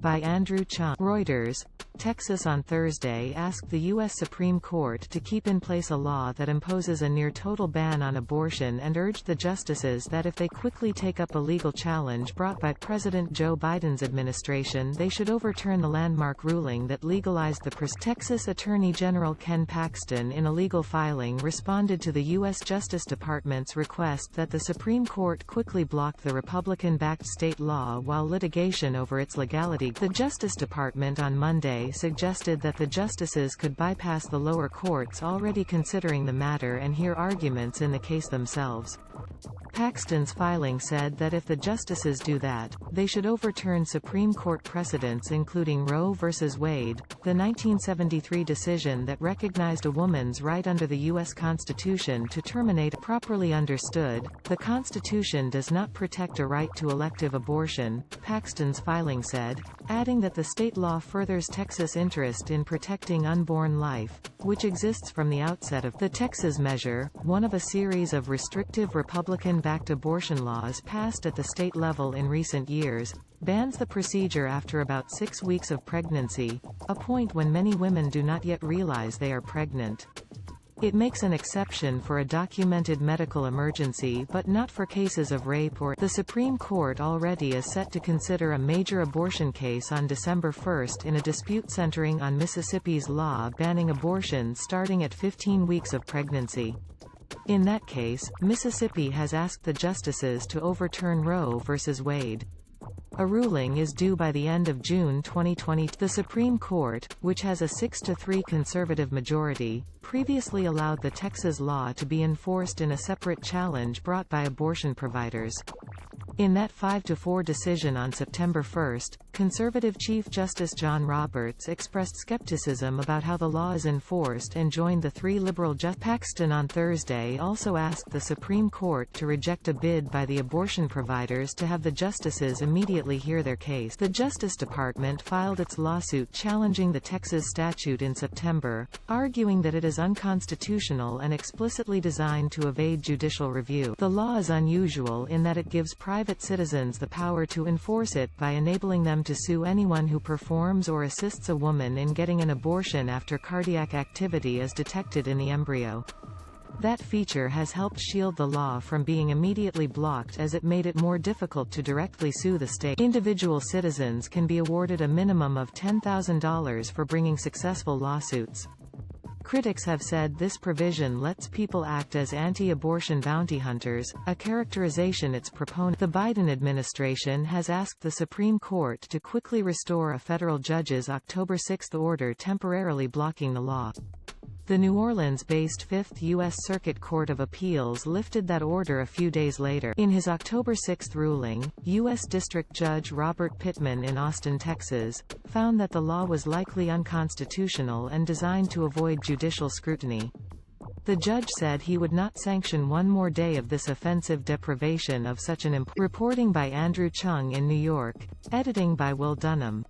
By Andrew Chung. Reuters. Texas on Thursday asked the U.S. Supreme Court to keep in place a law that imposes a near-total ban on abortion and urged the justices that if they quickly take up a legal challenge brought by President Joe Biden's administration, they should overturn the landmark ruling that legalized the Texas Attorney General Ken Paxton, in a legal filing, responded to the U.S. Justice Department's request that the Supreme Court quickly block the Republican-backed state law while litigation over its legality. The Justice Department on Monday suggested that the justices could bypass the lower courts already considering the matter and hear arguments in the case themselves. Paxton's filing said that if the justices do that, they should overturn Supreme Court precedents including Roe v. Wade, the 1973 decision that recognized a woman's right under the U.S. Constitution to terminate. Properly understood, the Constitution does not protect a right to elective abortion, Paxton's filing said, adding that the state law furthers Texas' interest in protecting unborn life, which exists from the outset of the Texas measure, one of a series of restrictive Republican-backed abortion laws passed at the state level in recent years, bans the procedure after about 6 weeks of pregnancy, a point when many women do not yet realize they are pregnant. It makes an exception for a documented medical emergency but not for cases of rape or. The Supreme Court already is set to consider a major abortion case on December 1 in a dispute centering on Mississippi's law banning abortion starting at 15 weeks of pregnancy. In that case, Mississippi has asked the justices to overturn Roe v. Wade. A ruling is due by the end of June 2020. The Supreme Court, which has a 6-3 conservative majority, previously allowed the Texas law to be enforced in a separate challenge brought by abortion providers. In that 5-4 decision on September 1, conservative Chief Justice John Roberts expressed skepticism about how the law is enforced and joined the 3 liberal justices. Paxton on Thursday also asked the Supreme Court to reject a bid by the abortion providers to have the justices immediately hear their case. The Justice Department filed its lawsuit challenging the Texas statute in September, arguing that it is unconstitutional and explicitly designed to evade judicial review. The law is unusual in that it gives private citizens the power to enforce it by enabling them to sue anyone who performs or assists a woman in getting an abortion after cardiac activity is detected in the embryo. That feature has helped shield the law from being immediately blocked as it made it more difficult to directly sue the state. Individual citizens can be awarded a minimum of $10,000 for bringing successful lawsuits. Critics have said this provision lets people act as anti-abortion bounty hunters, a characterization its proponent. The Biden administration has asked the Supreme Court to quickly restore a federal judge's October 6 order temporarily blocking the law. The New Orleans-based Fifth U.S. Circuit Court of Appeals lifted that order a few days later. In his October 6 ruling, U.S. District Judge Robert Pittman in Austin, Texas, found that the law was likely unconstitutional and designed to avoid judicial scrutiny. The judge said he would not sanction one more day of this offensive deprivation of such an Reporting by Andrew Chung in New York. Editing by Will Dunham.